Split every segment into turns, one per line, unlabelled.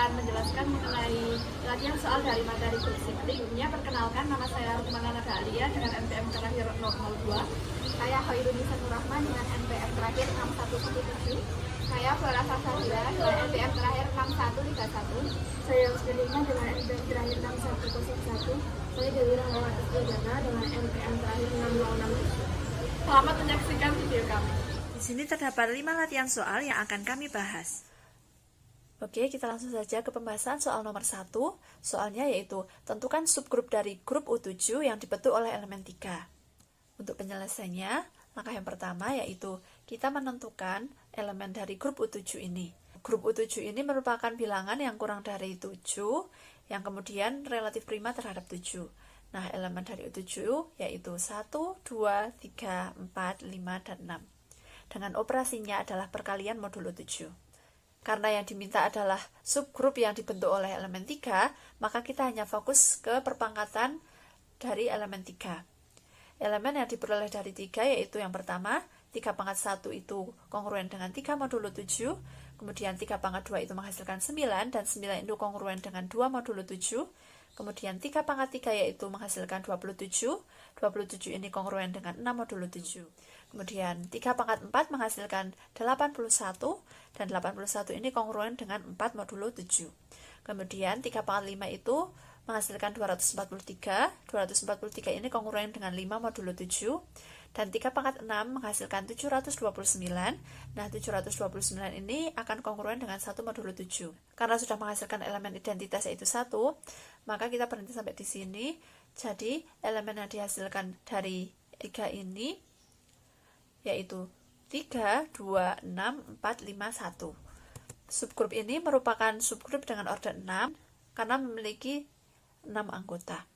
akan menjelaskan mengenai latihan soal dari materi grup siklik. Perkenalkan, nama saya Rukmana Nadalia dengan NPM terakhir 002. Saya Hoirunisa Nurrahman dengan NPM terakhir 6117. Saya Flora Salsabila dengan NPM terakhir 6131.
Saya Yusdelina dengan NPM terakhir 6101. Saya Dewi Rahmawati Setiajana dengan NPM terakhir 6067.
Selamat menyaksikan video kami.
Di sini terdapat 5 latihan soal yang akan kami bahas. Oke, kita langsung saja ke pembahasan soal nomor 1. Soalnya yaitu, tentukan subgrup dari grup U7 yang dibentuk oleh elemen 3. Untuk penyelesaiannya, langkah yang pertama yaitu kita menentukan elemen dari grup U7 ini. Grup U7 ini merupakan bilangan yang kurang dari 7, yang kemudian relatif prima terhadap 7. Nah, elemen dari U7 yaitu 1, 2, 3, 4, 5, dan 6. Dengan operasinya adalah perkalian modulo 7. Karena yang diminta adalah subgrup yang dibentuk oleh elemen 3, maka kita hanya fokus ke perpangkatan dari elemen 3. Elemen yang diperoleh dari 3 yaitu yang pertama, 3 pangkat 1 itu kongruen dengan 3 modulo 7, kemudian 3 pangkat 2 itu menghasilkan 9, dan 9 itu kongruen dengan 2 modulo 7, kemudian 3 pangkat 3 yaitu menghasilkan 27, 27 ini kongruen dengan 6 modulo 7. Kemudian 3 pangkat 4 menghasilkan 81, dan 81 ini kongruen dengan 4 modulo 7. Kemudian 3 pangkat 5 itu menghasilkan 243, 243 ini kongruen dengan 5 modulo 7, dan 3 pangkat 6 menghasilkan 729, nah 729 ini akan kongruen dengan 1 modulo 7. Karena sudah menghasilkan elemen identitas yaitu 1, maka kita berhenti sampai di sini. Jadi elemen yang dihasilkan dari 3 ini yaitu 3, 2, 6, 4, 5, 1. Subgrup ini merupakan subgrup dengan order 6 karena memiliki 6 anggota.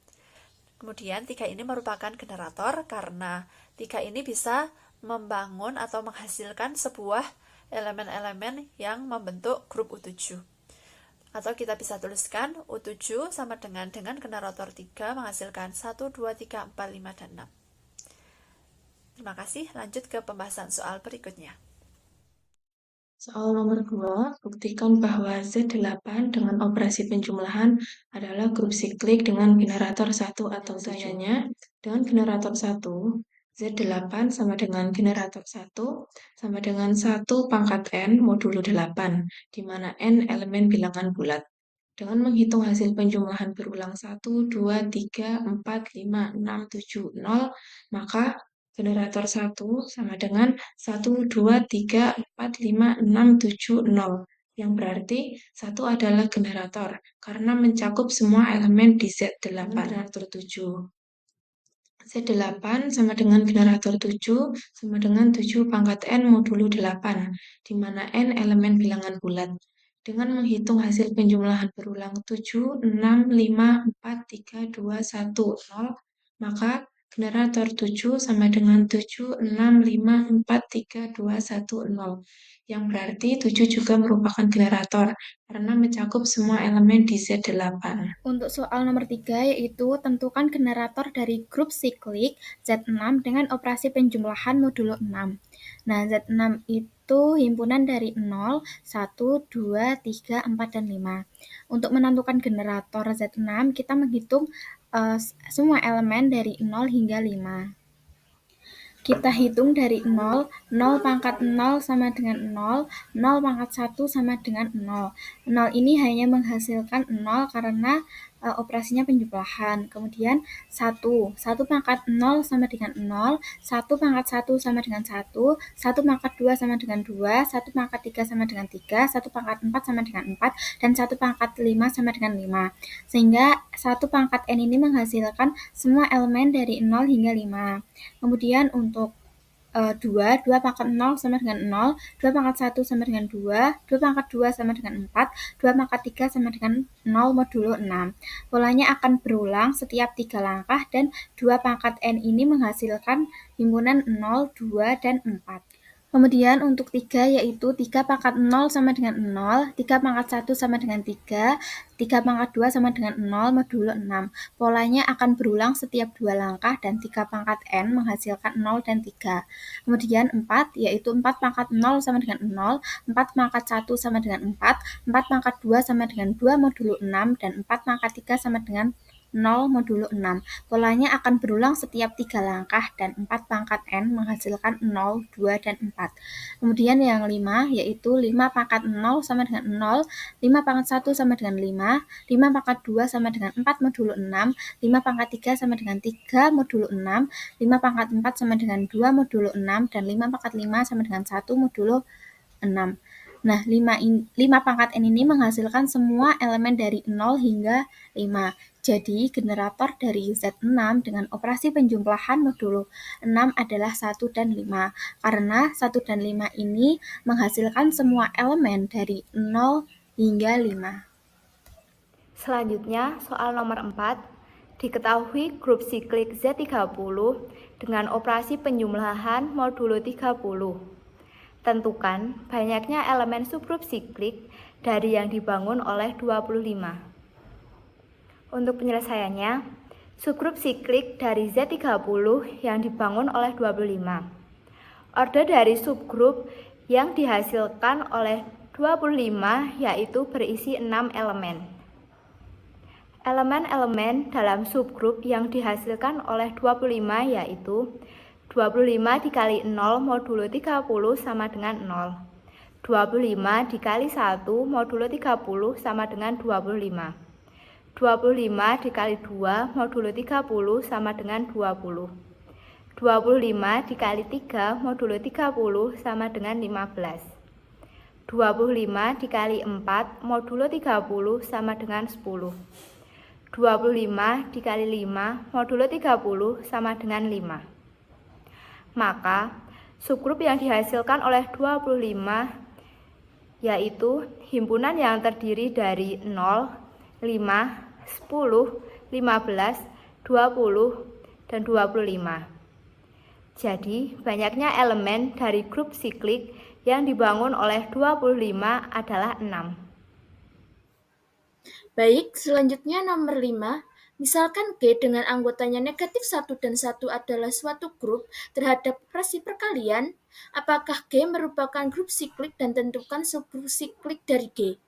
Kemudian 3 ini merupakan generator karena 3 ini bisa membangun atau menghasilkan sebuah elemen-elemen yang membentuk grup U7. Atau kita bisa tuliskan U7 sama dengan generator 3 menghasilkan 1, 2, 3, 4, 5, dan 6. Terima kasih, lanjut ke pembahasan soal berikutnya.
Soal nomor 2, buktikan bahwa Z8 dengan operasi penjumlahan adalah grup siklik dengan generator 1 atau 7. Dengan generator 1, Z8 sama dengan generator 1 sama dengan 1 pangkat N modulo 8, di mana N elemen bilangan bulat. Dengan menghitung hasil penjumlahan berulang 1, 2, 3, 4, 5, 6, 7, 0, maka generator 1 sama dengan 1, 2, 3, 4, 5, 6, 7, 0. Yang berarti 1 adalah generator, karena mencakup semua elemen di Z8. Generator 7. Z8 sama dengan generator 7 sama dengan 7 pangkat N modulo 8, di mana N elemen bilangan bulat. Dengan menghitung hasil penjumlahan berulang 7, 6, 5, 4, 3, 2, 1, 0, maka generator 7 sama dengan 7, 6, 5, 4, 3, 2, 1, 0. Yang berarti 7 juga merupakan generator, karena mencakup semua elemen di Z8.
Untuk soal nomor 3 yaitu tentukan generator dari grup siklik Z6 dengan operasi penjumlahan modulo 6. Nah, Z6 itu himpunan dari 0, 1, 2, 3, 4, dan 5. Untuk menentukan generator Z6, kita menghitung semua elemen dari 0 hingga 5. Kita hitung dari 0, 0 pangkat 0 sama dengan 0, 0 pangkat 1 sama dengan 0. 0 ini hanya menghasilkan 0 karena operasinya penjumlahan. Kemudian 1, 1 pangkat 0 sama dengan 0, 1 pangkat 1 sama dengan 1, 1 pangkat 2 sama dengan 2, 1 pangkat 3 sama dengan 3, 1 pangkat 4 sama dengan 4, dan 1 pangkat 5 sama dengan 5. Sehingga 1 pangkat N ini menghasilkan semua elemen dari 0 hingga 5. Kemudian untuk 2 pangkat 0 sama dengan 0, 2 pangkat 1 sama dengan 2, 2 pangkat 2 sama dengan 4, 2 pangkat 3 sama dengan 0 modulo 6. Polanya akan berulang setiap 3 langkah dan 2 pangkat N ini menghasilkan himpunan 0, 2, dan 4. Kemudian untuk 3 yaitu 3 pangkat 0 sama dengan 0, 3 pangkat 1 sama dengan 3, 3 pangkat 2 sama dengan 0 modulo 6. Polanya akan berulang setiap 2 langkah dan 3 pangkat n menghasilkan 0 dan 3. Kemudian 4 yaitu 4 pangkat 0 sama dengan 0, 4 pangkat 1 sama dengan 4, 4 pangkat 2 sama dengan 2 modulo 6, dan 4 pangkat 3 sama dengan 0 modulo 6. Polanya akan berulang setiap 3 langkah dan 4 pangkat n menghasilkan 0, 2, dan 4. Kemudian yang 5 yaitu 5 pangkat 0 sama dengan 0, 5 pangkat 1 sama dengan 5, 5 pangkat 2 sama dengan 4 modulo 6, 5 pangkat 3 sama dengan 3 modulo 6, 5 pangkat 4 sama dengan 2 modulo 6, dan 5 pangkat 5 sama dengan 1 modulo 6. Nah, 5 pangkat n ini menghasilkan semua elemen dari 0 hingga 5. Jadi, generator dari Z6 dengan operasi penjumlahan modulo 6 adalah 1 dan 5, karena 1 dan 5 ini menghasilkan semua elemen dari 0 hingga 5.
Selanjutnya, soal nomor 4. Diketahui grup siklik Z30 dengan operasi penjumlahan modulo 30. Tentukan banyaknya elemen subgrup siklik dari yang dibangun oleh 25. Untuk penyelesaiannya, subgrup siklik dari Z30 yang dibangun oleh 25. Order dari subgrup yang dihasilkan oleh 25 yaitu berisi 6 elemen. Elemen-elemen dalam subgrup yang dihasilkan oleh 25 yaitu 25 dikali 0 modulo 30 sama dengan 0. 25 dikali 1 modulo 30 sama dengan 25. 25 dikali 2 modulo 30 sama dengan 20. 25 dikali 3 modulo 30 sama dengan 15. 25 dikali 4 modulo 30 sama dengan 10. 25 dikali 5 modulo 30 sama dengan 5. Maka, subgrup yang dihasilkan oleh 25 yaitu himpunan yang terdiri dari 0, 5, 10, 15, 20, dan 25. Jadi, banyaknya elemen dari grup siklik yang dibangun oleh 25 adalah 6.
Baik, selanjutnya nomor 5. Misalkan G dengan anggotanya negatif 1 dan 1 adalah suatu grup terhadap operasi perkalian, apakah G merupakan grup siklik dan tentukan subgrup siklik dari G.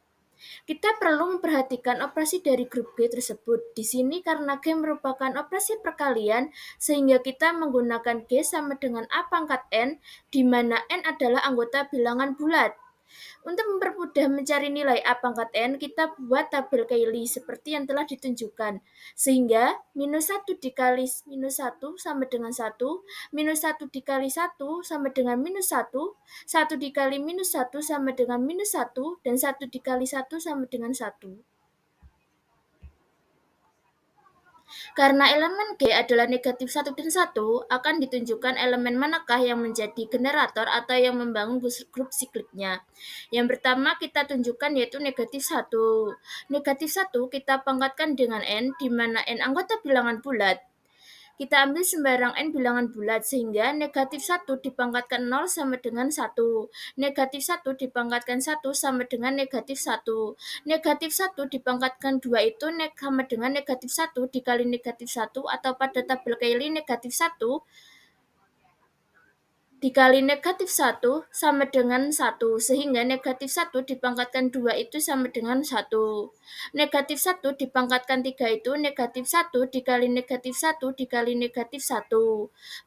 Kita perlu memperhatikan operasi dari grup G tersebut. Di sini karena G merupakan operasi perkalian, sehingga kita menggunakan G sama dengan A pangkat N, di mana N adalah anggota bilangan bulat. Untuk mempermudah mencari nilai A pangkat N, kita buat tabel Cayley seperti yang telah ditunjukkan. Sehingga, minus 1 dikali minus 1 sama dengan 1, minus 1 dikali 1 sama dengan minus 1, 1 dikali minus 1 sama dengan minus 1, dan 1 dikali 1 sama dengan 1. Karena elemen G adalah negatif 1 dan 1, akan ditunjukkan elemen manakah yang menjadi generator atau yang membangun grup sikliknya. Yang pertama kita tunjukkan yaitu negatif 1. Negatif 1 kita pangkatkan dengan N, di mana N anggota bilangan bulat. Kita ambil sembarang N bilangan bulat, sehingga negatif 1 dipangkatkan 0 sama dengan 1. Negatif 1 dipangkatkan 1 sama dengan negatif 1. Negatif 1 dipangkatkan 2 itu sama dengan negatif 1 dikali negatif 1, atau pada tabel Cayley negatif 1 dikali negatif 1 sama dengan 1, sehingga negatif 1 dipangkatkan 2 itu sama dengan 1. Negatif 1 dipangkatkan 3 itu negatif 1 dikali negatif 1 dikali negatif 1.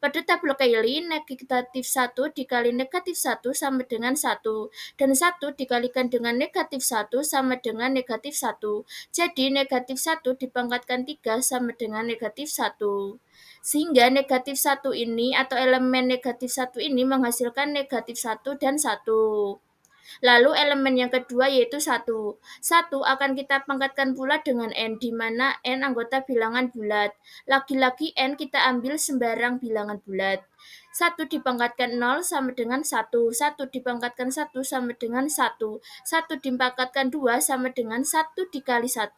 Pada tabel Cayley, negatif 1 dikali negatif 1 sama dengan 1, dan 1 dikalikan dengan negatif 1 sama dengan negatif 1. Jadi negatif 1 dipangkatkan 3 sama dengan negatif 1. Sehingga negatif 1 ini atau elemen negatif 1 ini menghasilkan negatif 1 dan 1. Lalu elemen yang kedua yaitu 1. 1 akan kita pangkatkan pula dengan N, di mana N anggota bilangan bulat. Lagi-lagi N kita ambil sembarang bilangan bulat. 1 dipangkatkan 0 sama dengan 1, 1 dipangkatkan 1 sama dengan 1, 1 dipangkatkan 2 sama dengan 1 dikali 1.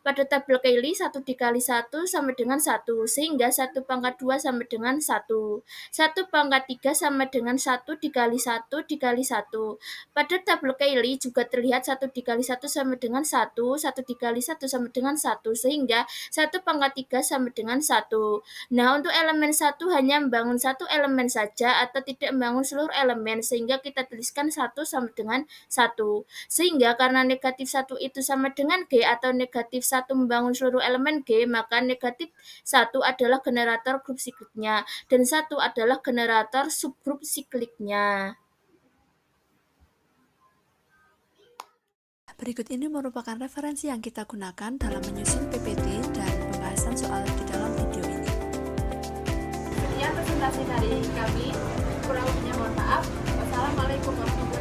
Pada tabel Cayley 1 dikali 1 sama dengan 1, sehingga 1 pangkat 2 sama dengan 1. 1 pangkat 3 sama dengan 1 dikali 1 dikali 1. Pada tabel Cayley juga terlihat 1 dikali 1 sama dengan 1, 1 dikali 1 sama dengan 1, sehingga 1 pangkat 3 sama dengan 1. Nah, untuk elemen 1 hanya membangun satu elemen saja atau tidak membangun seluruh elemen, sehingga kita tuliskan 1 sama dengan 1. Sehingga karena negatif 1 itu sama dengan G atau negatif 1 membangun seluruh elemen G, maka negatif 1 adalah generator grup sikliknya dan 1 adalah generator subgrup sikliknya.
Berikut ini merupakan referensi yang kita gunakan dalam menyusun PPT dan pembahasan soal di dalam video ini.
Sekian presentasi dari kami. Kurang lebihnya mohon maaf. Wassalamualaikum warahmatullahi wabarakatuh.